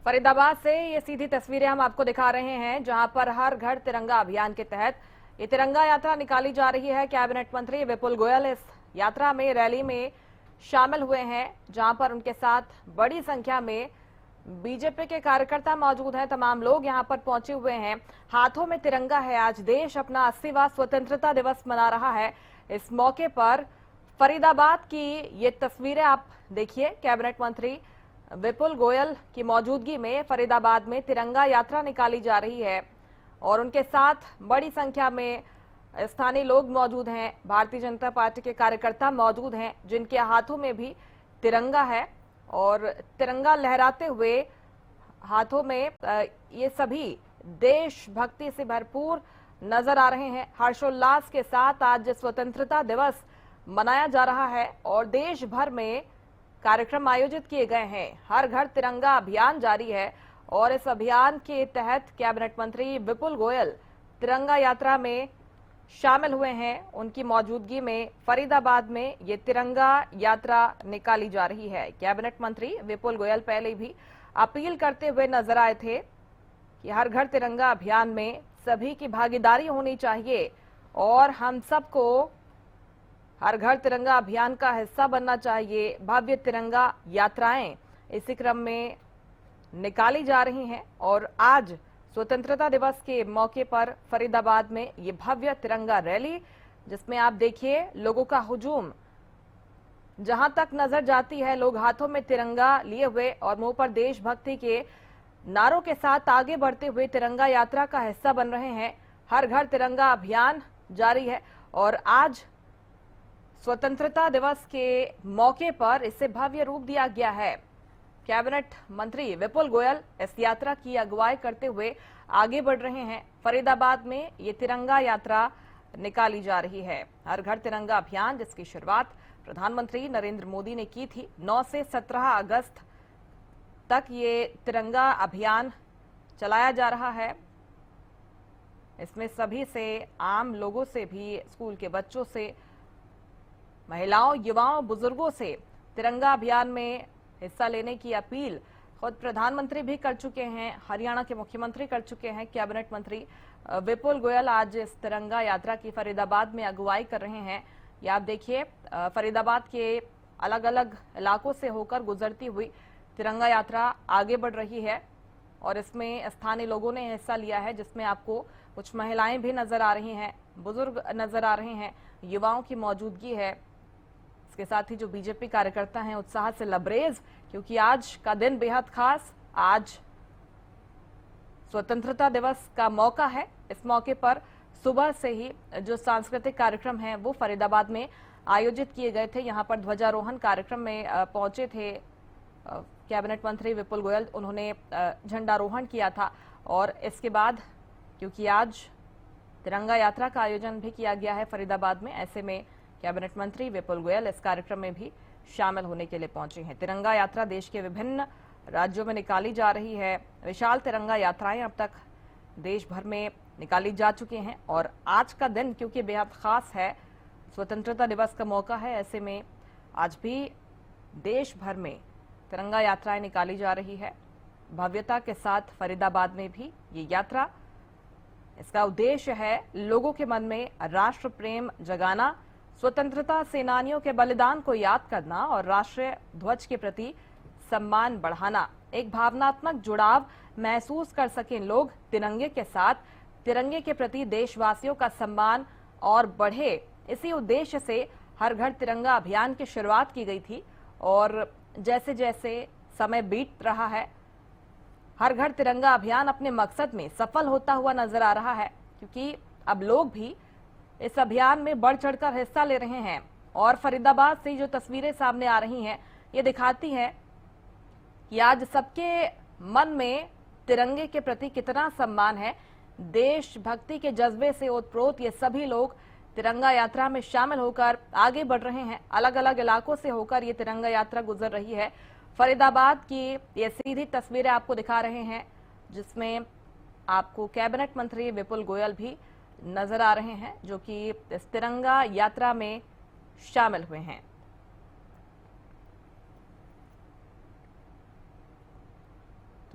फरीदाबाद से ये सीधी तस्वीरें हम आपको दिखा रहे हैं, जहां पर हर घर तिरंगा अभियान के तहत ये तिरंगा यात्रा निकाली जा रही है। कैबिनेट मंत्री विपुल गोयल इस यात्रा में, रैली में शामिल हुए हैं, जहां पर उनके साथ बड़ी संख्या में बीजेपी के कार्यकर्ता मौजूद हैं। तमाम लोग यहां पर पहुंचे हुए हैं, हाथों में तिरंगा है। आज देश अपना 80वां स्वतंत्रता दिवस मना रहा है। इस मौके पर फरीदाबाद की ये तस्वीरें आप देखिए। कैबिनेट मंत्री विपुल गोयल की मौजूदगी में फरीदाबाद में तिरंगा यात्रा निकाली जा रही है और उनके साथ बड़ी संख्या में स्थानीय लोग मौजूद हैं। भारतीय जनता पार्टी के कार्यकर्ता मौजूद हैं, जिनके हाथों में भी तिरंगा है और तिरंगा लहराते हुए हाथों में ये सभी देशभक्ति से भरपूर नजर आ रहे हैं। हर्षोल्लास के साथ आज स्वतंत्रता दिवस मनाया जा रहा है और देश भर में कार्यक्रम आयोजित किए गए हैं। हर घर तिरंगा अभियान जारी है और इस अभियान के तहत कैबिनेट मंत्री विपुल गोयल तिरंगा यात्रा में शामिल हुए हैं। उनकी मौजूदगी में फरीदाबाद में ये तिरंगा यात्रा निकाली जा रही है। कैबिनेट मंत्री विपुल गोयल पहले भी अपील करते हुए नजर आए थे कि हर घर तिरंगा अभियान में सभी की भागीदारी होनी चाहिए और हम सबको हर घर तिरंगा अभियान का हिस्सा बनना चाहिए। भव्य तिरंगा यात्राएं इसी क्रम में निकाली जा रही हैं और आज स्वतंत्रता दिवस के मौके पर फरीदाबाद में ये भव्य तिरंगा रैली, जिसमें आप देखिए लोगों का हुजूम जहां तक नजर जाती है, लोग हाथों में तिरंगा लिए हुए और मुंह पर देशभक्ति के नारों के साथ आगे बढ़ते हुए तिरंगा यात्रा का हिस्सा बन रहे हैं। हर घर तिरंगा अभियान जारी है और आज स्वतंत्रता दिवस के मौके पर इसे भव्य रूप दिया गया है। कैबिनेट मंत्री विपुल गोयल इस यात्रा की अगुवाई करते हुए आगे बढ़ रहे हैं। फरीदाबाद में ये तिरंगा यात्रा निकाली जा रही है। हर घर तिरंगा अभियान, जिसकी शुरुआत प्रधानमंत्री नरेंद्र मोदी ने की थी। 9 से 17 अगस्त तक ये तिरंगा अभियान चलाया जा रहा है। इसमें सभी से, आम लोगों से भी, स्कूल के बच्चों से, महिलाओं, युवाओं, बुजुर्गों से तिरंगा अभियान में हिस्सा लेने की अपील खुद प्रधानमंत्री भी कर चुके हैं, हरियाणा के मुख्यमंत्री कर चुके हैं। कैबिनेट मंत्री विपुल गोयल आज इस तिरंगा यात्रा की फरीदाबाद में अगुवाई कर रहे हैं। ये आप देखिए, फरीदाबाद के अलग अलग इलाकों से होकर गुजरती हुई तिरंगा यात्रा आगे बढ़ रही है और इसमें स्थानीय लोगों ने हिस्सा लिया है, जिसमें आपको कुछ महिलाएं भी नजर आ रही हैं, बुजुर्ग नजर आ रहे हैं, युवाओं की मौजूदगी है। इसके साथ ही जो बीजेपी कार्यकर्ता हैं उत्साह से लबरेज, क्योंकि आज का दिन बेहद खास, आज स्वतंत्रता दिवस का मौका है। इस मौके पर सुबह से ही जो सांस्कृतिक कार्यक्रम हैं वो फरीदाबाद में आयोजित किए गए थे। यहां पर ध्वजारोहण कार्यक्रम में पहुंचे थे कैबिनेट मंत्री विपुल गोयल। उन्होंने झंडारोहण किया था और इसके बाद क्योंकि आज तिरंगा यात्रा का आयोजन भी किया गया है फरीदाबाद में, ऐसे में कैबिनेट मंत्री विपुल गोयल इस कार्यक्रम में भी शामिल होने के लिए पहुंचे हैं। तिरंगा यात्रा देश के विभिन्न राज्यों में निकाली जा रही है। विशाल तिरंगा यात्राएं अब तक देश भर में निकाली जा चुकी हैं और आज का दिन क्योंकि बेहद खास है, स्वतंत्रता दिवस का मौका है, ऐसे में आज भी देश भर में तिरंगा यात्राएं निकाली जा रही है। भव्यता के साथ फरीदाबाद में भी ये यात्रा, इसका उद्देश्य है लोगों के मन में राष्ट्र प्रेम जगाना, स्वतंत्रता सेनानियों के बलिदान को याद करना और राष्ट्रीय ध्वज के प्रति सम्मान बढ़ाना। एक भावनात्मक जुड़ाव महसूस कर सकें लोग तिरंगे के साथ, तिरंगे के प्रति देशवासियों का सम्मान और बढ़े, इसी उद्देश्य से हर घर तिरंगा अभियान की शुरुआत की गई थी और जैसे जैसे समय बीत रहा है, हर घर तिरंगा अभियान अपने मकसद में सफल होता हुआ नजर आ रहा है, क्योंकि अब लोग भी इस अभियान में बढ़ चढ़कर हिस्सा ले रहे हैं। और फरीदाबाद से जो तस्वीरें सामने आ रही हैं, ये दिखाती हैं कि आज सबके मन में तिरंगे के प्रति कितना सम्मान है। देशभक्ति के जज्बे से ओतप्रोत ये सभी लोग तिरंगा यात्रा में शामिल होकर आगे बढ़ रहे हैं। अलग अलग इलाकों से होकर ये तिरंगा यात्रा गुजर रही है। फरीदाबाद की ये सीधी तस्वीरें आपको दिखा रहे हैं, जिसमें आपको कैबिनेट मंत्री विपुल गोयल भी नजर आ रहे हैं, जो कि इस तिरंगा यात्रा में शामिल हुए हैं।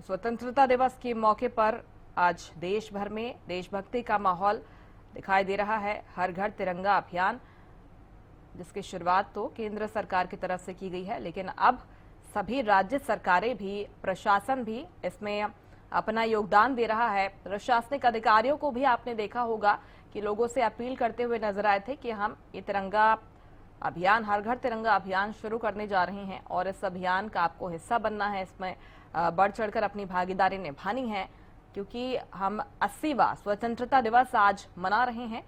स्वतंत्रता दिवस के मौके पर आज देश भर में देशभक्ति का माहौल दिखाई दे रहा है। हर घर तिरंगा अभियान, जिसकी शुरुआत तो केंद्र सरकार की तरफ से की गई है, लेकिन अब सभी राज्य सरकारें भी, प्रशासन भी इसमें अपना योगदान दे रहा है। प्रशासनिक अधिकारियों को भी आपने देखा होगा कि लोगों से अपील करते हुए नजर आए थे कि हम ये तिरंगा अभियान, हर घर तिरंगा अभियान शुरू करने जा रहे हैं और इस अभियान का आपको हिस्सा बनना है, इसमें बढ़ चढ़कर अपनी भागीदारी निभानी है, क्योंकि हम 80वां स्वतंत्रता दिवस आज मना रहे हैं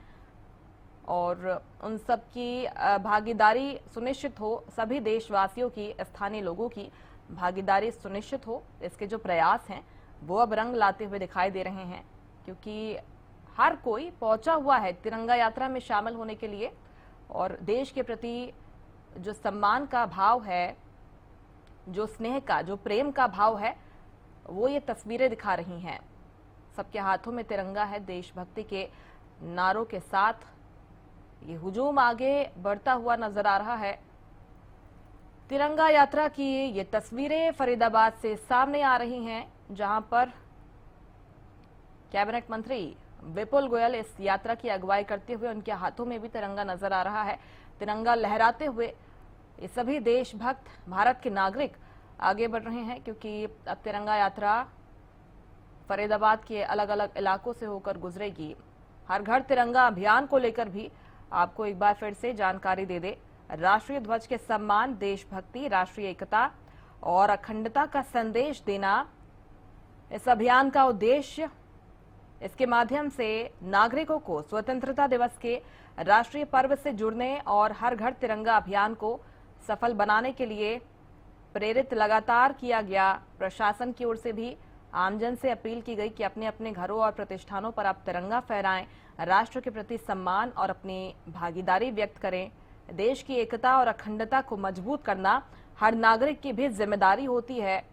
और उन सब की भागीदारी सुनिश्चित हो, सभी देशवासियों की, स्थानीय लोगों की भागीदारी सुनिश्चित हो। इसके जो प्रयास हैं वो अब रंग लाते हुए दिखाई दे रहे हैं, क्योंकि हर कोई पहुंचा हुआ है तिरंगा यात्रा में शामिल होने के लिए और देश के प्रति जो सम्मान का भाव है, जो स्नेह का, जो प्रेम का भाव है, वो ये तस्वीरें दिखा रही हैं। सबके हाथों में तिरंगा है। देशभक्ति के नारों के साथ ये हुजूम आगे बढ़ता हुआ नजर आ रहा है। तिरंगा यात्रा की ये तस्वीरें फरीदाबाद से सामने आ रही हैं, जहां पर कैबिनेट मंत्री विपुल गोयल इस यात्रा की अगुवाई करते हुए, उनके हाथों में भी तिरंगा नजर आ रहा है। तिरंगा लहराते हुए ये सभी देशभक्त भारत के नागरिक आगे बढ़ रहे हैं, क्योंकि अब तिरंगा यात्रा फरीदाबाद के अलग अलग इलाकों से होकर गुजरेगी। हर घर तिरंगा अभियान को लेकर भी आपको एक बार फिर से जानकारी दे दे। राष्ट्रीय ध्वज के सम्मान, देशभक्ति, राष्ट्रीय एकता और अखंडता का संदेश देना इस अभियान का उद्देश्य। इसके माध्यम से नागरिकों को स्वतंत्रता दिवस के राष्ट्रीय पर्व से जुड़ने और हर घर तिरंगा अभियान को सफल बनाने के लिए प्रेरित लगातार किया गया। प्रशासन की ओर से भी आमजन से अपील की गई कि अपने अपने घरों और प्रतिष्ठानों पर आप तिरंगा फहराएं, राष्ट्र के प्रति सम्मान और अपनी भागीदारी व्यक्त करें। देश की एकता और अखंडता को मजबूत करना हर नागरिक की भी जिम्मेदारी होती है।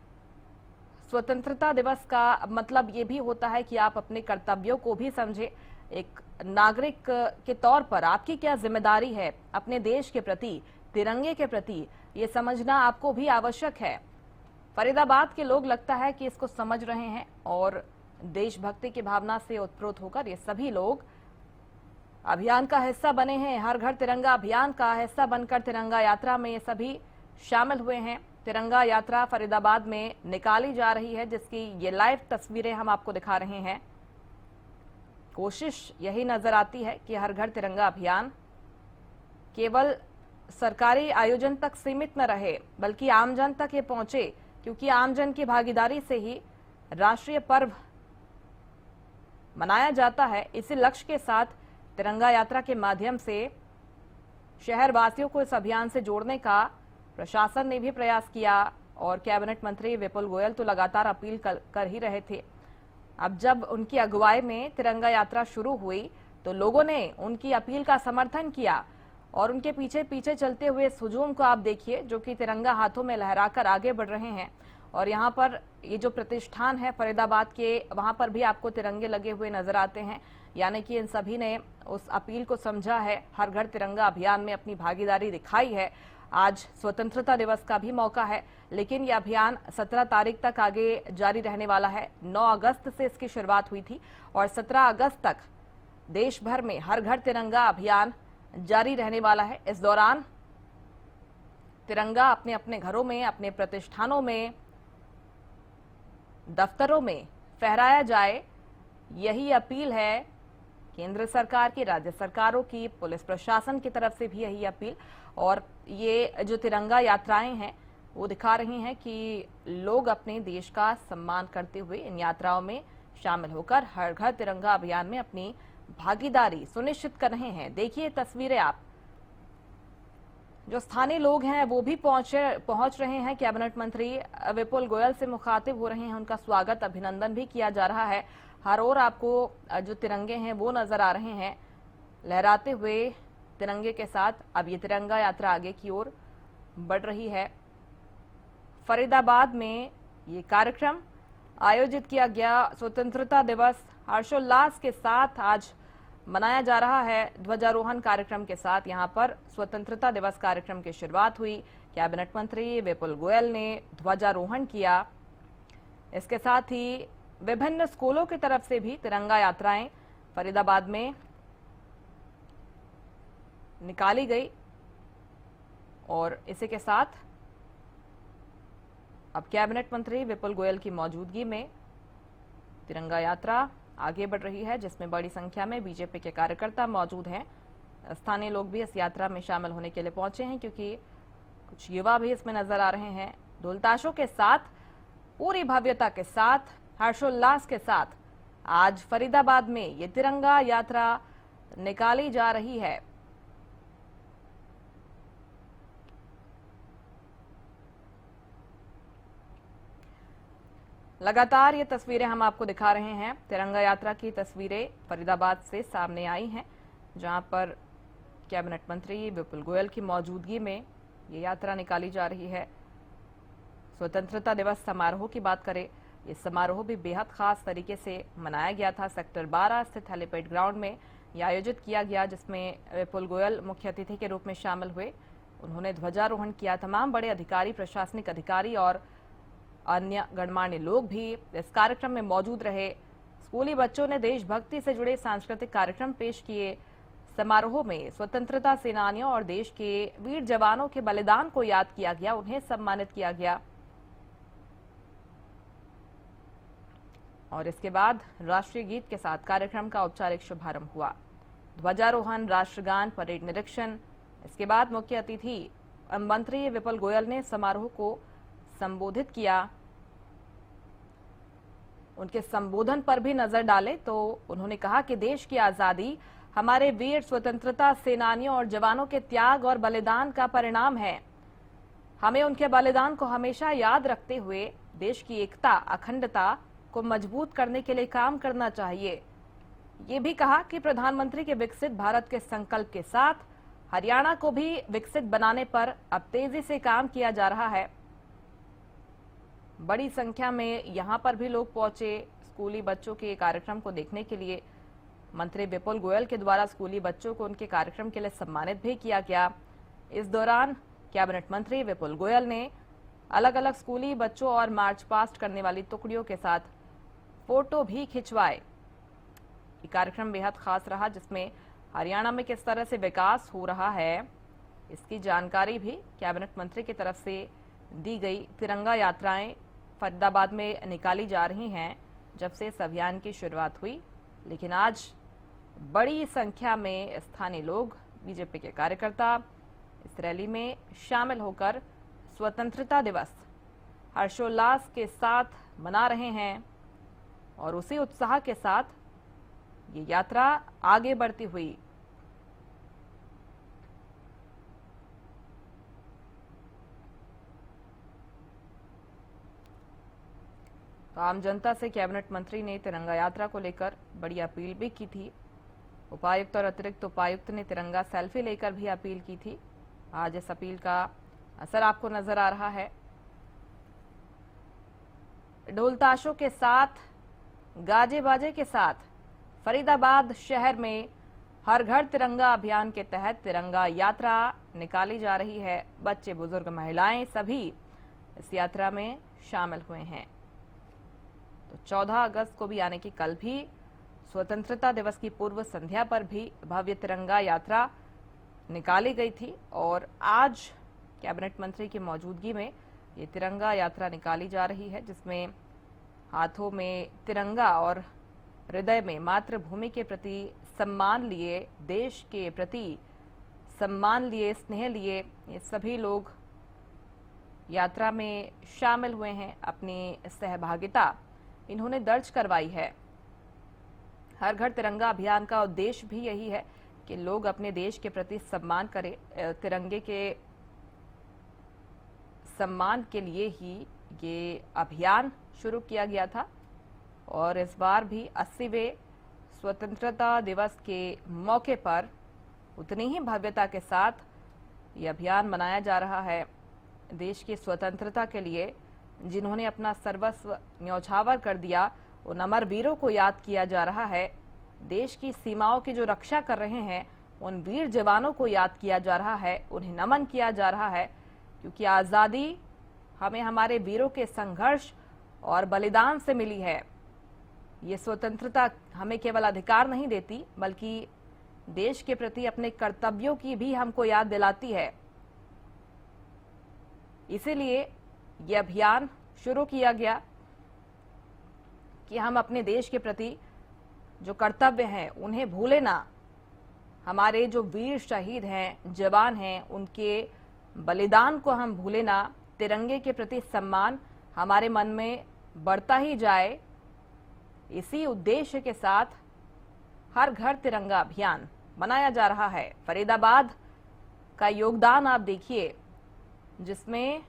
स्वतंत्रता दिवस का मतलब ये भी होता है कि आप अपने कर्तव्यों को भी समझें। एक नागरिक के तौर पर आपकी क्या जिम्मेदारी है अपने देश के प्रति, तिरंगे के प्रति, ये समझना आपको भी आवश्यक है। फरीदाबाद के लोग लगता है कि इसको समझ रहे हैं और देशभक्ति की भावना से उत्प्रोत होकर ये सभी लोग अभियान का हिस्सा बने हैं। हर घर तिरंगा अभियान का हिस्सा बनकर तिरंगा यात्रा में ये सभी शामिल हुए हैं। तिरंगा यात्रा फरीदाबाद में निकाली जा रही है, जिसकी ये लाइव तस्वीरें हम आपको दिखा रहे हैं। कोशिश यही नजर आती है कि हर घर तिरंगा अभियान केवल सरकारी आयोजन तक सीमित न रहे, बल्कि आमजन तक ये पहुंचे, क्योंकि आमजन की भागीदारी से ही राष्ट्रीय पर्व मनाया जाता है। इसी लक्ष्य के साथ तिरंगा यात्रा के माध्यम से शहरवासियों को इस अभियान से जोड़ने का प्रशासन ने भी प्रयास किया और कैबिनेट मंत्री विपुल गोयल तो लगातार अपील कर ही रहे थे। अब जब उनकी अगुवाई में तिरंगा यात्रा शुरू हुई तो लोगों ने उनकी अपील का समर्थन किया और उनके पीछे पीछे चलते हुए इस हुजूम को आप देखिए, जो कि तिरंगा हाथों में लहराकर आगे बढ़ रहे हैं। और यहाँ पर ये जो प्रतिष्ठान है फरीदाबाद के, वहां पर भी आपको तिरंगे लगे हुए नजर आते हैं, यानी कि इन सभी ने उस अपील को समझा है, हर घर तिरंगा अभियान में अपनी भागीदारी दिखाई है। आज स्वतंत्रता दिवस का भी मौका है, लेकिन यह अभियान 17 तारीख तक आगे जारी रहने वाला है। 9 अगस्त से इसकी शुरुआत हुई थी और 17 अगस्त तक देश भर में हर घर तिरंगा अभियान जारी रहने वाला है। इस दौरान तिरंगा अपने अपने घरों में, अपने प्रतिष्ठानों में, दफ्तरों में फहराया जाए, यही अपील है केंद्र सरकार की, राज्य सरकारों की, पुलिस प्रशासन की तरफ से भी यही अपील। और ये जो तिरंगा यात्राएं हैं वो दिखा रही हैं कि लोग अपने देश का सम्मान करते हुए इन यात्राओं में शामिल होकर हर घर तिरंगा अभियान में अपनी भागीदारी सुनिश्चित कर रहे हैं। देखिए तस्वीरें आप। जो स्थानीय लोग हैं वो भी पहुंच रहे हैं। कैबिनेट मंत्री विपुल गोयल से मुखातिब हो रहे हैं, उनका स्वागत, अभिनंदन भी किया जा रहा है। हर ओर आपको जो तिरंगे हैं वो नजर आ रहे हैं लहराते हुए तिरंगे के साथ। अब ये तिरंगा यात्रा आगे की ओर बढ़ रही है। फरीदाबाद में ये कार्यक्रम आयोजित किया गया। स्वतंत्रता दिवस हर्षोल्लास के साथ आज मनाया जा रहा है। ध्वजारोहण कार्यक्रम के साथ यहां पर स्वतंत्रता दिवस कार्यक्रम की शुरुआत हुई। कैबिनेट मंत्री विपुल गोयल ने ध्वजारोहण किया। इसके साथ ही विभिन्न स्कूलों की तरफ से भी तिरंगा यात्राएं फरीदाबाद में निकाली गई और इसी के साथ अब कैबिनेट मंत्री विपुल गोयल की मौजूदगी में तिरंगा यात्रा आगे बढ़ रही है, जिसमें बड़ी संख्या में बीजेपी के कार्यकर्ता मौजूद हैं। स्थानीय लोग भी इस यात्रा में शामिल होने के लिए पहुंचे हैं, क्योंकि कुछ युवा भी इसमें नजर आ रहे हैं। ढोल-ताशों के साथ, पूरी भव्यता के साथ, हर्षोल्लास के साथ आज फरीदाबाद में ये तिरंगा यात्रा निकाली जा रही है। लगातार ये तस्वीरें हम आपको दिखा रहे हैं। तिरंगा यात्रा की तस्वीरें फरीदाबाद से सामने आई हैं, जहां पर कैबिनेट मंत्री विपुल गोयल की मौजूदगी में ये यात्रा निकाली जा रही है। स्वतंत्रता दिवस समारोह की बात करें, ये समारोह भी बेहद खास तरीके से मनाया गया था। सेक्टर 12 स्थित हेलीपैड ग्राउंड में ये आयोजित किया गया, जिसमें विपुल गोयल मुख्य अतिथि के रूप में शामिल हुए। उन्होंने ध्वजारोहण किया। तमाम बड़े अधिकारी, प्रशासनिक अधिकारी और अन्य गणमान्य लोग भी इस कार्यक्रम में मौजूद रहे। स्कूली बच्चों ने देशभक्ति से जुड़े सांस्कृतिक कार्यक्रम पेश किए। समारोह में स्वतंत्रता सेनानियों और देश के वीर जवानों के बलिदान को याद किया गया, उन्हें सम्मानित किया गया। और इसके बाद राष्ट्रीय गीत के साथ कार्यक्रम का औपचारिक शुभारंभ हुआ। ध्वजारोहण, राष्ट्रगान, परेड निरीक्षण। इसके बाद मुख्य अतिथि मंत्री विपुल गोयल ने समारोह को संबोधित किया। उनके संबोधन पर भी नजर डालें तो उन्होंने कहा कि देश की आजादी हमारे वीर स्वतंत्रता सेनानियों और जवानों के त्याग और बलिदान का परिणाम है। हमें उनके बलिदान को हमेशा याद रखते हुए देश की एकता, अखंडता को मजबूत करने के लिए काम करना चाहिए। ये भी कहा कि प्रधानमंत्री के विकसित भारत के संकल्प के साथ हरियाणा को भी विकसित बनाने पर अब तेजी से काम किया जा रहा है। बड़ी संख्या में यहां पर भी लोग पहुंचे स्कूली बच्चों के कार्यक्रम को देखने के लिए। मंत्री विपुल गोयल के द्वारा स्कूली बच्चों को उनके कार्यक्रम के लिए सम्मानित भी किया गया। इस दौरान कैबिनेट मंत्री विपुल गोयल ने अलग अलग स्कूली बच्चों और मार्च पास्ट करने वाली टुकड़ियों के साथ फोटो भी खिंचवाए। ये कार्यक्रम बेहद खास रहा, जिसमें हरियाणा में किस तरह से विकास हो रहा है इसकी जानकारी भी कैबिनेट मंत्री की तरफ से दी गई। तिरंगा यात्राएं फरीदाबाद में निकाली जा रही हैं जब से इस अभियान की शुरुआत हुई, लेकिन आज बड़ी संख्या में स्थानीय लोग, बीजेपी के कार्यकर्ता इस रैली में शामिल होकर स्वतंत्रता दिवस हर्षोल्लास के साथ मना रहे हैं और उसी उत्साह के साथ ये यात्रा आगे बढ़ती हुई तो आम जनता से कैबिनेट मंत्री ने तिरंगा यात्रा को लेकर बड़ी अपील भी की थी। उपायुक्त और अतिरिक्त उपायुक्त ने तिरंगा सेल्फी लेकर भी अपील की थी। आज इस अपील का असर आपको नजर आ रहा है। ढोल ताशों के साथ, गाजे बाजे के साथ फरीदाबाद शहर में हर घर तिरंगा अभियान के तहत तिरंगा यात्रा निकाली जा रही है। बच्चे, बुजुर्ग, महिलाएं सभी इस यात्रा में शामिल हुए हैं। तो 14 अगस्त को भी, यानी कि कल भी, स्वतंत्रता दिवस की पूर्व संध्या पर भी भव्य तिरंगा यात्रा निकाली गई थी और आज कैबिनेट मंत्री की मौजूदगी में ये तिरंगा यात्रा निकाली जा रही है, जिसमें हाथों में तिरंगा और हृदय में मातृभूमि के प्रति सम्मान लिए, देश के प्रति सम्मान लिए, स्नेह लिए, ये सभी लोग यात्रा में शामिल हुए हैं। अपनी सहभागिता इन्होंने दर्ज करवाई है। हर घर तिरंगा अभियान का उद्देश्य भी यही है कि लोग अपने देश के प्रति सम्मान करें। तिरंगे के सम्मान के लिए ही ये अभियान शुरू किया गया था और इस बार भी 80वें स्वतंत्रता दिवस के मौके पर उतनी ही भव्यता के साथ ये अभियान मनाया जा रहा है। देश की स्वतंत्रता के लिए जिन्होंने अपना सर्वस्व न्यौछावर कर दिया, उन अमर वीरों को याद किया जा रहा है। देश की सीमाओं की जो रक्षा कर रहे हैं, उन वीर जवानों को याद किया जा रहा है, उन्हें नमन किया जा रहा है, क्योंकि आज़ादी हमें हमारे वीरों के संघर्ष और बलिदान से मिली है। ये स्वतंत्रता हमें केवल अधिकार नहीं देती, बल्कि देश के प्रति अपने कर्तव्यों की भी हमको याद दिलाती है। इसीलिए ये अभियान शुरू किया गया कि हम अपने देश के प्रति जो कर्तव्य हैं उन्हें भूले ना। हमारे जो वीर शहीद हैं, जवान हैं, उनके बलिदान को हम भूले ना। तिरंगे के प्रति सम्मान हमारे मन में बढ़ता ही जाए। इसी उद्देश्य के साथ हर घर तिरंगा अभियान मनाया जा रहा है। फरीदाबाद का योगदान आप देखिए, जिसमें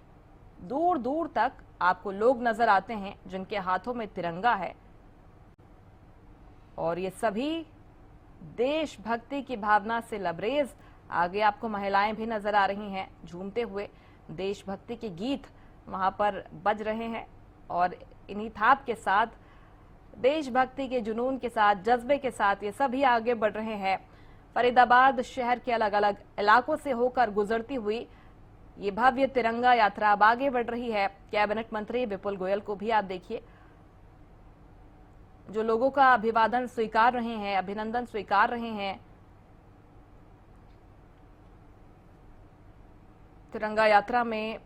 दूर दूर तक आपको लोग नजर आते हैं जिनके हाथों में तिरंगा है, और ये सभी देशभक्ति की भावना से लबरेज। आगे आपको महिलाएं भी नजर आ रही हैं झूमते हुए। देशभक्ति के गीत वहां पर बज रहे हैं और इन्हीं थाप के साथ, देशभक्ति के जुनून के साथ, जज्बे के साथ ये सभी आगे बढ़ रहे हैं। फरीदाबाद शहर के अलग अलग इलाकों से होकर गुजरती हुई ये भव्य तिरंगा यात्रा अब आगे बढ़ रही है। कैबिनेट मंत्री विपुल गोयल को भी आप देखिए, जो लोगों का अभिवादन स्वीकार रहे हैं, अभिनंदन स्वीकार रहे हैं। तिरंगा यात्रा में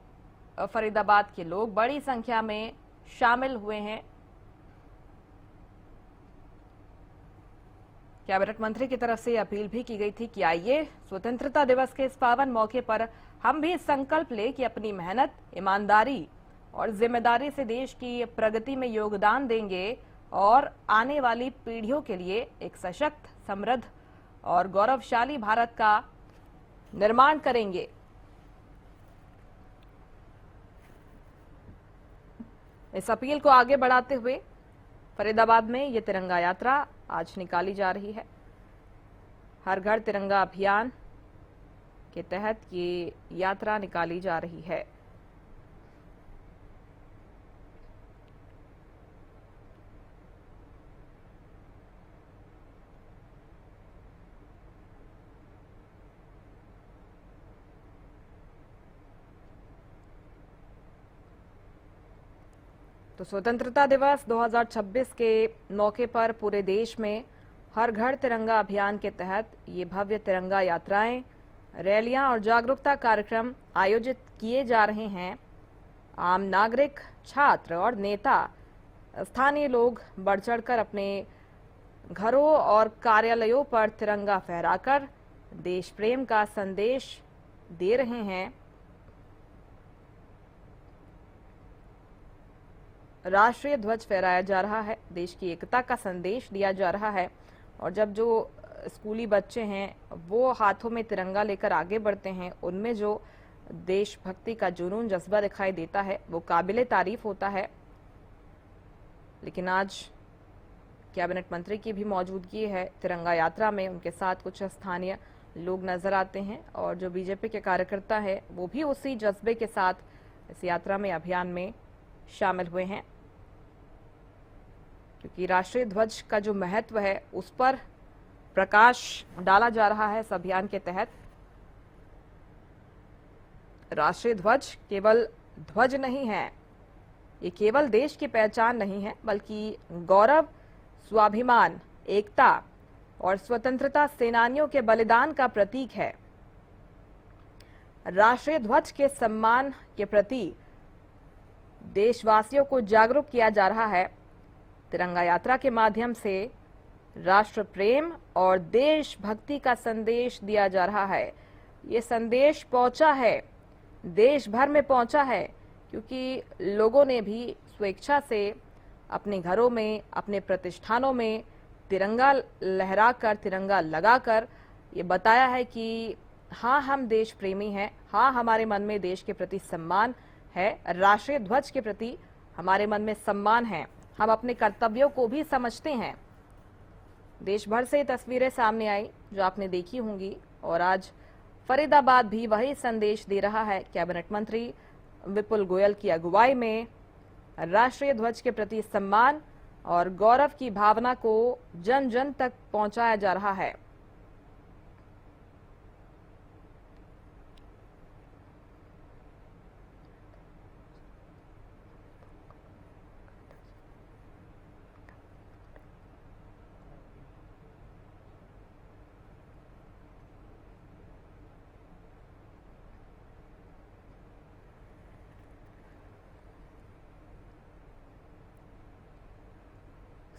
फरीदाबाद के लोग बड़ी संख्या में शामिल हुए हैं। कैबिनेट मंत्री की तरफ से अपील भी की गई थी कि आइए स्वतंत्रता दिवस के इस पावन मौके पर हम भी संकल्प ले कि अपनी मेहनत, ईमानदारी और जिम्मेदारी से देश की प्रगति में योगदान देंगे और आने वाली पीढ़ियों के लिए एक सशक्त, समृद्ध और गौरवशाली भारत का निर्माण करेंगे। इस अपील को आगे बढ़ाते हुए फरीदाबाद में ये तिरंगा यात्रा आज निकाली जा रही है। हर घर तिरंगा अभियान के तहत ये यात्रा निकाली जा रही है। तो स्वतंत्रता दिवस 2026 के मौके पर पूरे देश में हर घर तिरंगा अभियान के तहत ये भव्य तिरंगा यात्राएं, रैलियां और जागरूकता कार्यक्रम आयोजित किए जा रहे हैं। आम नागरिक, छात्र और नेता, स्थानीय लोग बढ़ चढ़कर अपने घरों और कार्यालयों पर तिरंगा फहराकर देश प्रेम का संदेश दे रहे हैं। राष्ट्रीय ध्वज फहराया जा रहा है, देश की एकता का संदेश दिया जा रहा है। और जब जो स्कूली बच्चे हैं वो हाथों में तिरंगा लेकर आगे बढ़ते हैं, उनमें जो देशभक्ति का जुनून, जज्बा दिखाई देता है, वो काबिले तारीफ होता है। लेकिन आज कैबिनेट मंत्री की भी मौजूदगी है तिरंगा यात्रा में। उनके साथ कुछ स्थानीय लोग नजर आते हैं और जो बीजेपी के कार्यकर्ता हैं वो भी उसी जज्बे के साथ इस यात्रा में, अभियान में शामिल हुए हैं, क्योंकि राष्ट्रीय ध्वज का जो महत्व है उस पर प्रकाश डाला जा रहा है इस अभियान के तहत। राष्ट्रीय ध्वज केवल ध्वज नहीं है, ये केवल देश की पहचान नहीं है, बल्कि गौरव, स्वाभिमान, एकता और स्वतंत्रता सेनानियों के बलिदान का प्रतीक है। राष्ट्रीय ध्वज के सम्मान के प्रति देशवासियों को जागरूक किया जा रहा है। तिरंगा यात्रा के माध्यम से राष्ट्र प्रेम और देशभक्ति का संदेश दिया जा रहा है। ये संदेश पहुंचा है, देश भर में पहुंचा है, क्योंकि लोगों ने भी स्वेच्छा से अपने घरों में, अपने प्रतिष्ठानों में तिरंगा लहराकर, तिरंगा लगाकर ये बताया है कि हाँ, हम देश प्रेमी हैं, हाँ, हमारे मन में देश के प्रति सम्मान है, राष्ट्रीय ध्वज के प्रति हमारे मन में सम्मान है, हम अपने कर्तव्यों को भी समझते हैं। देश भर से तस्वीरें सामने आई जो आपने देखी होंगी, और आज फरीदाबाद भी वही संदेश दे रहा है। कैबिनेट मंत्री विपुल गोयल की अगुवाई में राष्ट्रीय ध्वज के प्रति सम्मान और गौरव की भावना को जन जन तक पहुंचाया जा रहा है।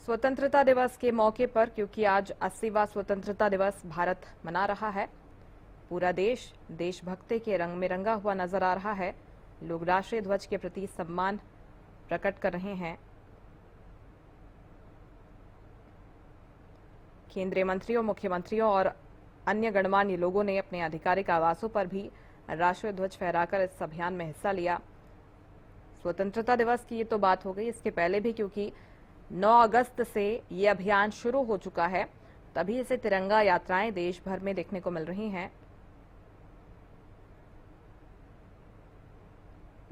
स्वतंत्रता दिवस के मौके पर, क्योंकि आज 80वां स्वतंत्रता दिवस भारत मना रहा है, पूरा देश देशभक्ति के रंग में रंगा हुआ नजर आ रहा है। लोग राष्ट्रीय ध्वज के प्रति सम्मान प्रकट कर रहे हैं। केंद्रीय मंत्रियों, मुख्यमंत्रियों और अन्य गणमान्य लोगों ने अपने आधिकारिक आवासों पर भी राष्ट्रीय ध्वज फहराकर इस अभियान में हिस्सा लिया। स्वतंत्रता दिवस की ये तो बात हो गई, इसके पहले भी क्योंकि 9 अगस्त से ये अभियान शुरू हो चुका है, तभी इसे तिरंगा यात्राएं देश भर में देखने को मिल रही हैं,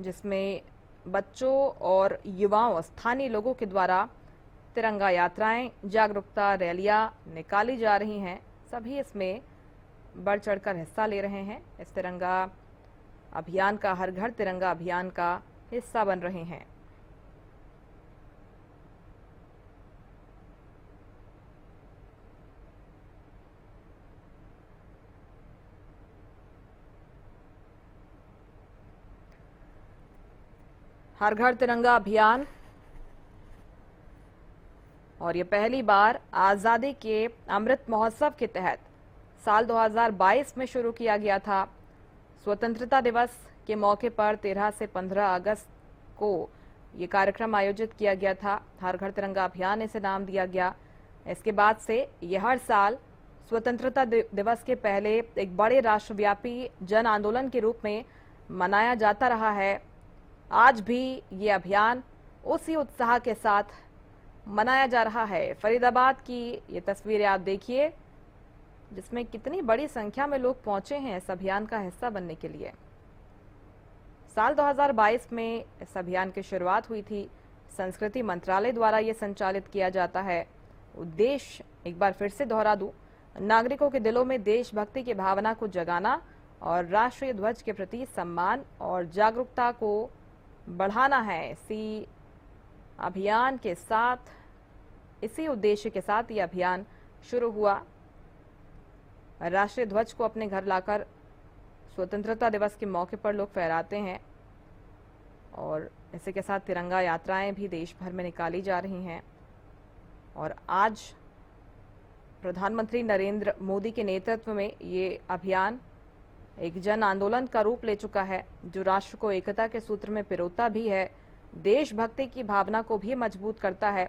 जिसमें बच्चों और युवाओं, स्थानीय लोगों के द्वारा तिरंगा यात्राएं, जागरूकता रैलियां निकाली जा रही हैं। सभी इसमें बढ़ चढ़कर हिस्सा ले रहे हैं। इस तिरंगा अभियान का, हर घर तिरंगा अभियान का हिस्सा बन रहे हैं। हर घर तिरंगा अभियान, और ये पहली बार आजादी के अमृत महोत्सव के तहत साल 2022 में शुरू किया गया था। स्वतंत्रता दिवस के मौके पर 13 से 15 अगस्त को ये कार्यक्रम आयोजित किया गया था। हर घर तिरंगा अभियान इसे नाम दिया गया। इसके बाद से ये हर साल स्वतंत्रता दिवस के पहले एक बड़े राष्ट्रव्यापी जन आंदोलन के रूप में मनाया जाता रहा है। आज भी ये अभियान उसी उत्साह के साथ मनाया जा रहा है। फरीदाबाद की ये तस्वीरें आप देखिए, जिसमें कितनी बड़ी संख्या में लोग पहुंचे हैं इस अभियान का हिस्सा बनने के लिए। साल 2022 में इस अभियान की शुरुआत हुई थी। संस्कृति मंत्रालय द्वारा ये संचालित किया जाता है। उद्देश्य, एक बार फिर से दोहरा दूं, नागरिकों के दिलों में देशभक्ति की भावना को जगाना और राष्ट्रीय ध्वज के प्रति सम्मान और जागरूकता को बढ़ाना है। इसी अभियान के साथ, इसी उद्देश्य के साथ ये अभियान शुरू हुआ। राष्ट्रीय ध्वज को अपने घर लाकर स्वतंत्रता दिवस के मौके पर लोग फहराते हैं, और इसी के साथ तिरंगा यात्राएं भी देश भर में निकाली जा रही हैं। और आज प्रधानमंत्री नरेंद्र मोदी के नेतृत्व में ये अभियान एक जन आंदोलन का रूप ले चुका है, जो राष्ट्र को एकता के सूत्र में पिरोता भी है, देशभक्ति की भावना को भी मजबूत करता है।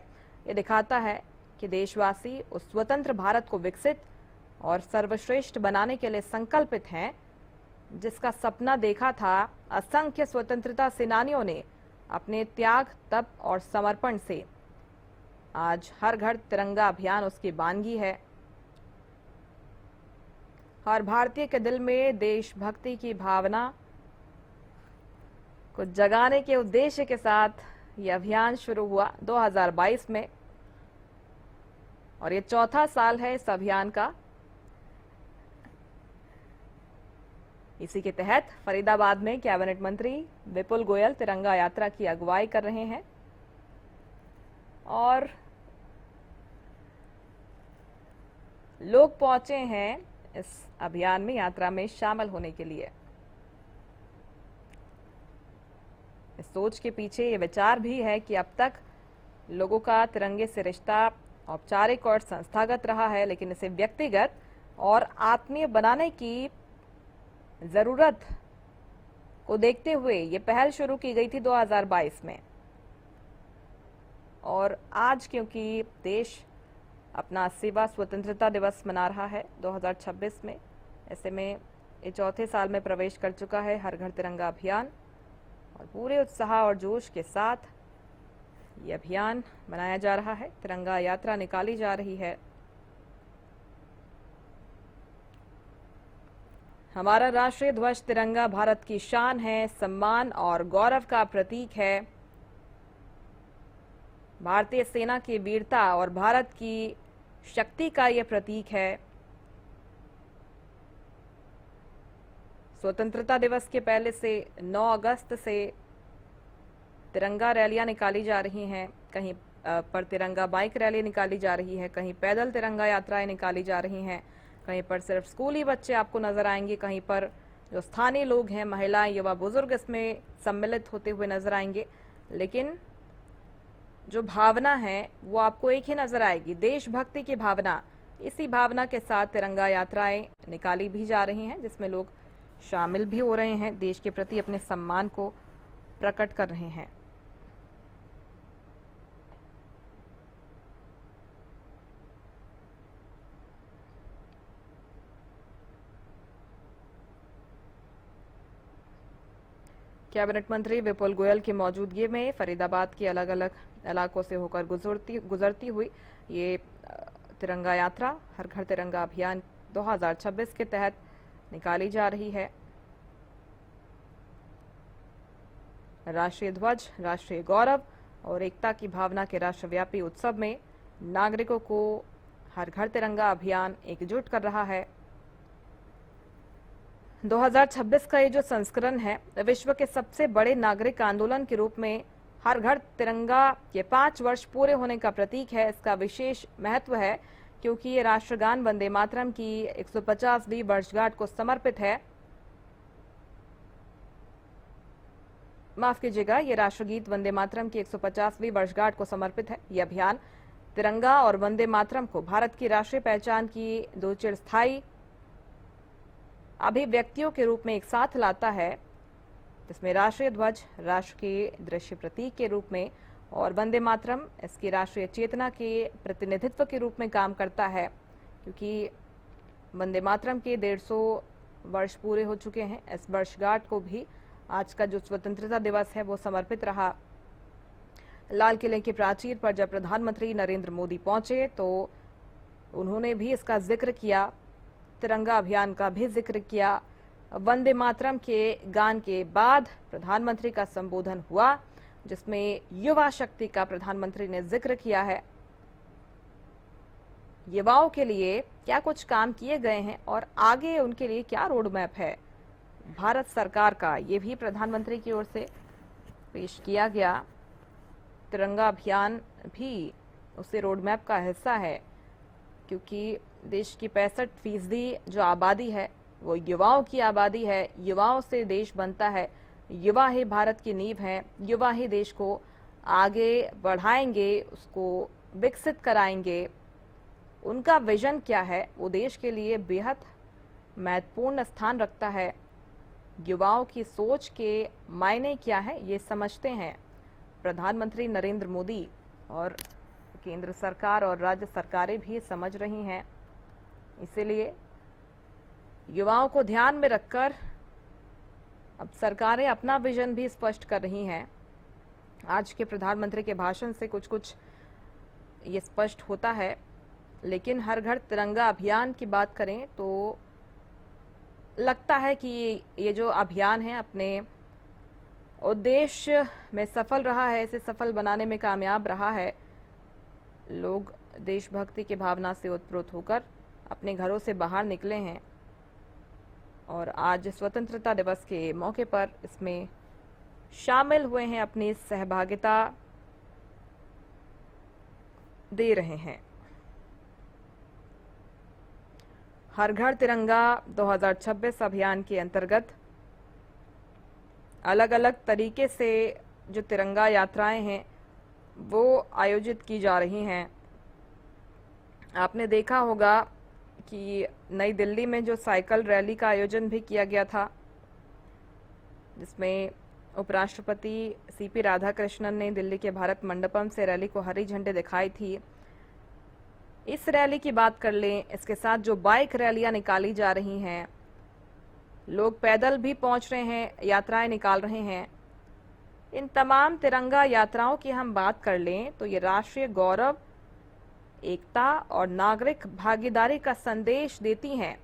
ये दिखाता है कि देशवासी उस स्वतंत्र भारत को विकसित और सर्वश्रेष्ठ बनाने के लिए संकल्पित हैं, जिसका सपना देखा था असंख्य स्वतंत्रता सेनानियों ने अपने त्याग, तप और समर्पण से। आज हर घर तिरंगा अभियान उसकी बानगी है। हर भारतीय के दिल में देशभक्ति की भावना को जगाने के उद्देश्य के साथ यह अभियान शुरू हुआ 2022 में, और ये चौथा साल है इस अभियान का। इसी के तहत फरीदाबाद में कैबिनेट मंत्री विपुल गोयल तिरंगा यात्रा की अगुवाई कर रहे हैं, और लोग पहुंचे हैं इस अभियान में, यात्रा में शामिल होने के लिए। इस सोच के पीछे ये विचार भी है कि अब तक लोगों का तिरंगे से रिश्ता औपचारिक और संस्थागत रहा है, लेकिन इसे व्यक्तिगत और आत्मीय बनाने की जरूरत को देखते हुए ये पहल शुरू की गई थी 2022 में। और आज क्योंकि देश अपना 80वां स्वतंत्रता दिवस मना रहा है 2026 में, ऐसे में ये चौथे साल में प्रवेश कर चुका है हर घर तिरंगा अभियान, और पूरे उत्साह और जोश के साथ ये अभियान मनाया जा रहा है। तिरंगा यात्रा निकाली जा रही है। हमारा राष्ट्रीय ध्वज तिरंगा भारत की शान है, सम्मान और गौरव का प्रतीक है। भारतीय सेना की वीरता और भारत की शक्ति का यह प्रतीक है। स्वतंत्रता दिवस के पहले से 9 अगस्त से तिरंगा रैलियां निकाली जा रही हैं। कहीं पर तिरंगा बाइक रैली निकाली जा रही है, कहीं पैदल तिरंगा यात्राएं निकाली जा रही हैं, कहीं पर सिर्फ स्कूली बच्चे आपको नजर आएंगे, कहीं पर जो स्थानीय लोग हैं, महिलाएं, युवा, बुजुर्ग इसमें सम्मिलित होते हुए नजर आएंगे। लेकिन जो भावना है वो आपको एक ही नजर आएगी, देशभक्ति की भावना। इसी भावना के साथ तिरंगा यात्राएं निकाली भी जा रही हैं, जिसमें लोग शामिल भी हो रहे हैं, देश के प्रति अपने सम्मान को प्रकट कर रहे हैं। कैबिनेट मंत्री विपुल गोयल की मौजूदगी में फरीदाबाद के अलग अलग इलाकों से होकर गुजरती हुई ये तिरंगा यात्रा हर घर तिरंगा अभियान 2026 के तहत निकाली जा रही है। राष्ट्रीय ध्वज, राष्ट्रीय गौरव और एकता की भावना के राष्ट्रव्यापी उत्सव में नागरिकों को हर घर तिरंगा अभियान एकजुट कर रहा है। 2026 का ये जो संस्करण है, विश्व के सबसे बड़े नागरिक आंदोलन के रूप में हर घर तिरंगा के 5 वर्ष पूरे होने का प्रतीक है। इसका विशेष महत्व है क्योंकि ये राष्ट्रगान वंदे मातरम की 150वीं वर्षगांठ को समर्पित है। माफ कीजिएगा, ये राष्ट्रगीत वंदे मातरम की 150वीं वर्षगांठ को समर्पित है। ये अभियान तिरंगा और वंदे मातरम को भारत की राष्ट्रीय पहचान की दो चिरस्थायी अभिव्यक्तियों के रूप में एक साथ लाता है, जिसमें राष्ट्रीय ध्वज राष्ट्र के दृश्य प्रतीक के रूप में और वंदे मातरम इसकी राष्ट्रीय चेतना के प्रतिनिधित्व के रूप में काम करता है। क्योंकि वंदे मातरम के 150 वर्ष पूरे हो चुके हैं, इस वर्षगांठ को भी आज का जो स्वतंत्रता दिवस है वो समर्पित रहा। लाल किले की प्राचीर पर जब प्रधानमंत्री नरेंद्र मोदी पहुंचे तो उन्होंने भी इसका जिक्र किया, तिरंगा अभियान का भी जिक्र किया। वंदे मातरम के गान के बाद प्रधानमंत्री का संबोधन हुआ, जिसमें युवा शक्ति का प्रधानमंत्री ने जिक्र किया है। युवाओं के लिए क्या कुछ काम किए गए हैं और आगे उनके लिए क्या रोड मैप है भारत सरकार का, ये भी प्रधानमंत्री की ओर से पेश किया गया। तिरंगा अभियान भी उसी रोड मैप का हिस्सा है, क्योंकि देश की 65% जो आबादी है वो युवाओं की आबादी है। युवाओं से देश बनता है, युवा ही भारत की नींव है, युवा ही देश को आगे बढ़ाएंगे, उसको विकसित कराएंगे। उनका विजन क्या है वो देश के लिए बेहद महत्वपूर्ण स्थान रखता है। युवाओं की सोच के मायने क्या है ये समझते हैं प्रधानमंत्री नरेंद्र मोदी, और केंद्र सरकार और राज्य सरकारें भी समझ रही हैं। इसीलिए युवाओं को ध्यान में रखकर अब सरकारें अपना विजन भी स्पष्ट कर रही हैं। आज के प्रधानमंत्री के भाषण से कुछ कुछ ये स्पष्ट होता है, लेकिन हर घर तिरंगा अभियान की बात करें तो लगता है कि ये जो अभियान है अपने उद्देश्य में सफल रहा है, इसे सफल बनाने में कामयाब रहा है। लोग देशभक्ति की भावना से उत्प्रोत होकर अपने घरों से बाहर निकले हैं और आज स्वतंत्रता दिवस के मौके पर इसमें शामिल हुए हैं, अपनी सहभागिता दे रहे हैं। हर घर तिरंगा 2026 अभियान के अंतर्गत अलग अलग तरीके से जो तिरंगा यात्राएं हैं वो आयोजित की जा रही हैं। आपने देखा होगा कि नई दिल्ली में जो साइकिल रैली का आयोजन भी किया गया था, जिसमें उपराष्ट्रपति सीपी राधाकृष्णन ने दिल्ली के भारत मंडपम से रैली को हरी झंडी दिखाई थी। इस रैली की बात कर लें, इसके साथ जो बाइक रैलियां निकाली जा रही हैं, लोग पैदल भी पहुंच रहे हैं, यात्राएं निकाल रहे हैं। इन तमाम तिरंगा यात्राओं की हम बात कर लें तो ये राष्ट्रीय गौरव, एकता और नागरिक भागीदारी का संदेश देती हैं।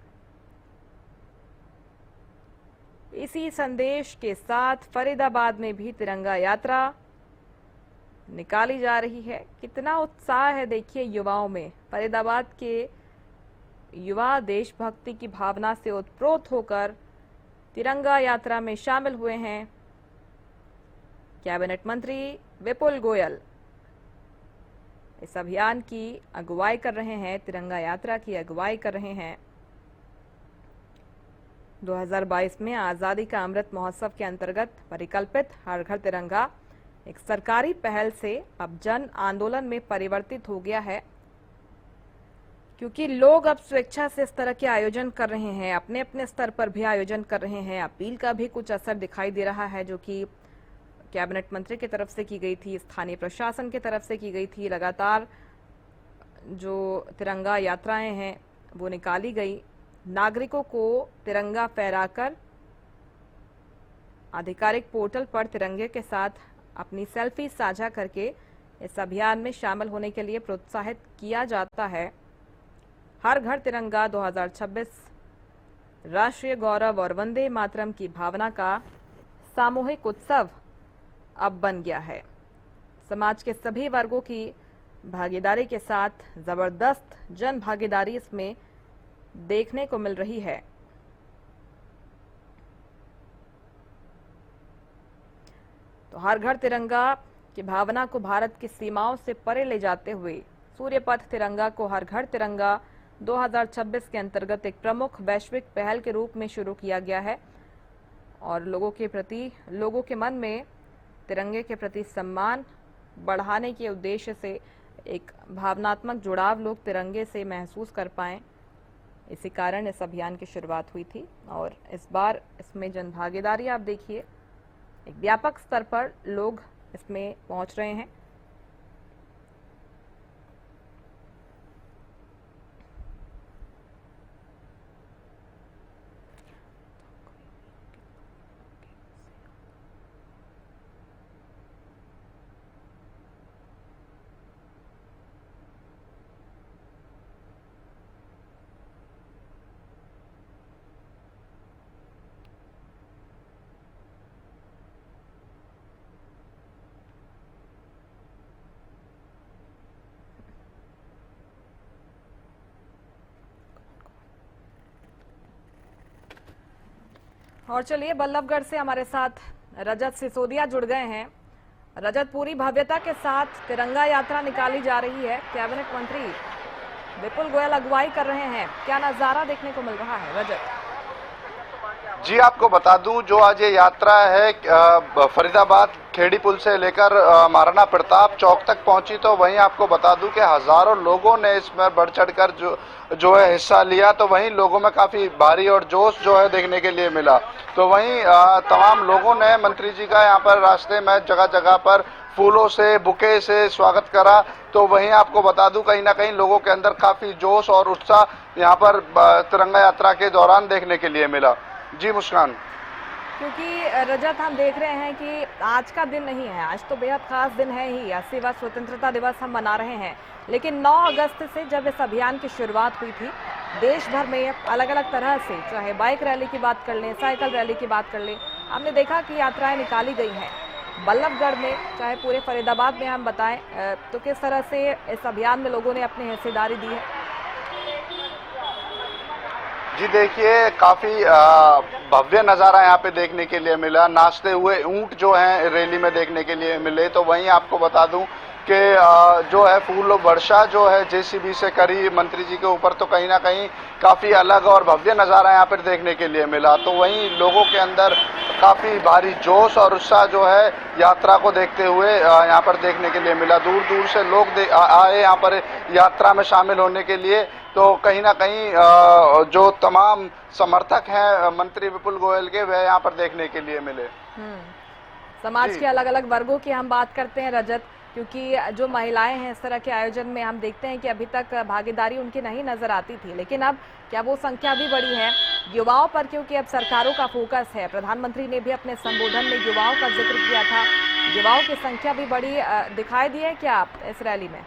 इसी संदेश के साथ फरीदाबाद में भी तिरंगा यात्रा निकाली जा रही है। कितना उत्साह है देखिए युवाओं में। फरीदाबाद के युवा देशभक्ति की भावना से उत्प्रोत होकर तिरंगा यात्रा में शामिल हुए हैं। कैबिनेट मंत्री विपुल गोयल इस अभियान की अगुवाई कर रहे हैं, तिरंगा यात्रा की अगुवाई कर रहे हैं। 2022 में आज़ादी का अमृत महोत्सव के अंतर्गत परिकल्पित हर घर तिरंगा एक सरकारी पहल से अब जन आंदोलन में परिवर्तित हो गया है, क्योंकि लोग अब स्वेच्छा से इस तरह के आयोजन कर रहे हैं, अपने अपने स्तर पर भी आयोजन कर रहे हैं। अपील का भी कुछ असर दिखाई दे रहा है, जो कि कैबिनेट मंत्री की तरफ से की गई थी, स्थानीय प्रशासन की तरफ से की गई थी। लगातार जो तिरंगा यात्राएं हैं वो निकाली गई। नागरिकों को तिरंगा फहराकर आधिकारिक पोर्टल पर तिरंगे के साथ अपनी सेल्फी साझा करके इस अभियान में शामिल होने के लिए प्रोत्साहित किया जाता है। हर घर तिरंगा 2026 राष्ट्रीय गौरव और वंदे मातरम की भावना का सामूहिक उत्सव अब बन गया है। समाज के सभी वर्गों की भागीदारी के साथ जबरदस्त जन भागीदारी इसमें देखने को मिल रही है। तो हर घर तिरंगा की भावना को भारत की सीमाओं से परे ले जाते हुए सूर्यपथ तिरंगा को हर घर तिरंगा 2026 के अंतर्गत एक प्रमुख वैश्विक पहल के रूप में शुरू किया गया है और लोगों के मन में तिरंगे के प्रति सम्मान बढ़ाने के उद्देश्य से एक भावनात्मक जुड़ाव लोग तिरंगे से महसूस कर पाएं, इसी कारण इस अभियान की शुरुआत हुई थी। और इस बार इसमें जन भागीदारी आप देखिए, एक व्यापक स्तर पर लोग इसमें पहुंच रहे हैं। और चलिए बल्लभगढ़ से हमारे साथ रजत सिसोदिया जुड़ गए हैं। रजत, पूरी भव्यता के साथ तिरंगा यात्रा निकाली जा रही है, कैबिनेट मंत्री विपुल गोयल अगुवाई कर रहे हैं, क्या नजारा देखने को मिल रहा है रजत? जी, आपको बता दूं, जो आज ये यात्रा है फरीदाबाद खेड़ी पुल से लेकर महाराणा प्रताप चौक तक पहुंची, तो वहीं आपको बता दूं कि हजारों लोगों ने इसमें बढ़ चढ़कर जो है हिस्सा लिया। तो वहीं लोगों में काफी भारी और जोश जो है देखने के लिए मिला। तो वहीं तमाम लोगों ने मंत्री जी का यहाँ पर रास्ते में जगह जगह पर फूलों से, बुके से स्वागत करा। तो वहीं आपको बता दूं, कहीं ना कहीं लोगों के अंदर काफी जोश और उत्साह यहाँ पर तिरंगा यात्रा के दौरान देखने के लिए मिला। जी मुस्कान, क्योंकि रजत हम देख रहे हैं कि आज का दिन नहीं है, आज तो बेहद खास दिन है ही, 80वां स्वतंत्रता दिवस हम मना रहे हैं। लेकिन 9 अगस्त से जब इस अभियान की शुरुआत हुई थी, देश भर में अलग अलग तरह से, चाहे बाइक रैली की बात कर लें, साइकिल रैली की बात कर लें, हमने देखा कि यात्राएं निकाली गई हैं। बल्लभगढ़ में, चाहे पूरे फरीदाबाद में हम बताएं, तो किस तरह से इस अभियान में लोगों ने अपनी हिस्सेदारी दी है? जी देखिए, काफी भव्य नज़ारा यहाँ पे देखने के लिए मिला। नाचते हुए ऊंट जो हैं रैली में देखने के लिए मिले। तो वहीं आपको बता दूं कि जो है फूल वर्षा जो है जेसीबी से करी मंत्री जी के ऊपर, तो कहीं ना कहीं काफ़ी अलग और भव्य नज़ारा यहाँ पर देखने के लिए मिला। तो वहीं लोगों के अंदर काफ़ी भारी जोश और उत्साह जो है यात्रा को देखते हुए यहाँ पर देखने के लिए मिला। दूर दूर से लोग आए यहाँ पर यात्रा में शामिल होने के लिए। तो कहीं ना कहीं जो तमाम समर्थक हैं मंत्री विपुल गोयल के, वह यहाँ पर देखने के लिए मिले। समाज के अलग अलग वर्गों की हम बात करते हैं रजत, क्योंकि जो महिलाएं हैं इस तरह के आयोजन में, हम देखते हैं कि अभी तक भागीदारी उनकी नहीं नजर आती थी, लेकिन अब क्या वो संख्या भी बढ़ी है युवाओं पर, क्योंकि अब सरकारों का फोकस है। प्रधानमंत्री ने भी अपने संबोधन में युवाओं का जिक्र किया था। युवाओं की संख्या भी बड़ी दिखाई दी है क्या इस रैली में?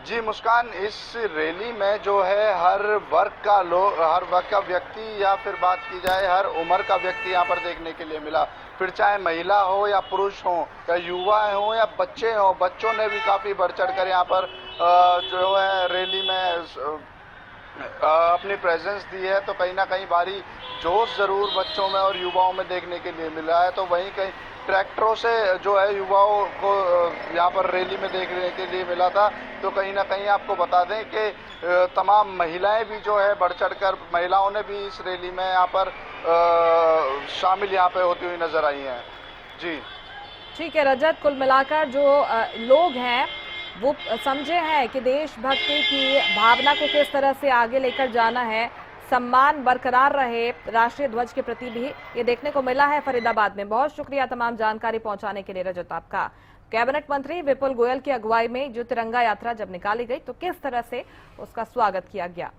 जी मुस्कान, इस रैली में जो है हर वर्ग का व्यक्ति, या फिर बात की जाए हर उम्र का व्यक्ति यहाँ पर देखने के लिए मिला। फिर चाहे महिला हो या पुरुष हो या युवा हो या बच्चे हो, बच्चों ने भी काफ़ी बढ़ चढ़ कर यहाँ पर जो है रैली में अपनी प्रेजेंस दी है। तो कहीं ना कहीं भारी जोश ज़रूर बच्चों में और युवाओं में देखने के लिए मिला है। तो वहीं कहीं ट्रैक्टरों से जो है युवाओं को यहाँ पर रैली में देखने के लिए मिला था। तो कहीं ना कहीं आपको बता दें कि तमाम महिलाएं भी जो है बढ़ चढ़कर, महिलाओं ने भी इस रैली में यहाँ पर शामिल यहाँ पे होती हुई नजर आई हैं। जी ठीक है रजत, कुल मिलाकर जो लोग हैं वो समझे हैं कि देशभक्ति की भावना को किस तरह से आगे लेकर जाना है, सम्मान बरकरार रहे राष्ट्रीय ध्वज के प्रति भी, ये देखने को मिला है फरीदाबाद में। बहुत शुक्रिया तमाम जानकारी पहुंचाने के लिए रजत आपका। कैबिनेट मंत्री विपुल गोयल की अगुवाई में जो तिरंगा यात्रा जब निकाली गई तो किस तरह से उसका स्वागत किया गया।